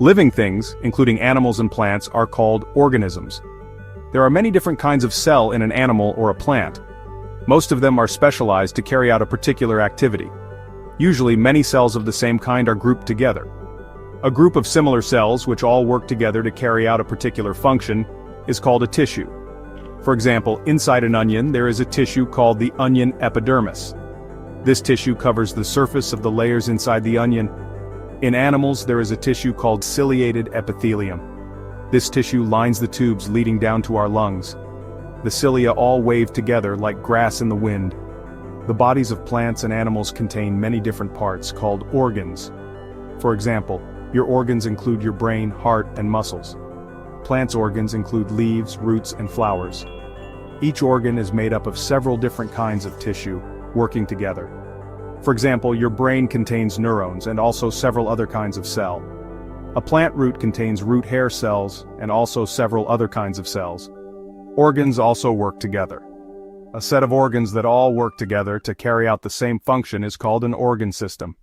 Living things, including animals and plants, are called organisms. There are many different kinds of cell in an animal or a plant. Most of them are specialized to carry out a particular activity. Usually, many cells of the same kind are grouped together. A group of similar cells which all work together to carry out a particular function is called a tissue. For example, inside an onion there is a tissue called the onion epidermis. This tissue covers the surface of the layers inside the onion. In animals there is a tissue called ciliated epithelium. This tissue lines the tubes leading down to our lungs. The cilia all wave together like grass in the wind. The bodies of plants and animals contain many different parts called organs. For example, your organs include your brain, heart, and muscles. Plants' organs include leaves, roots, and flowers. Each organ is made up of several different kinds of tissue, working together. For example, your brain contains neurons and also several other kinds of cell. A plant root contains root hair cells and also several other kinds of cells. Organs also work together. A set of organs that all work together to carry out the same function is called an organ system.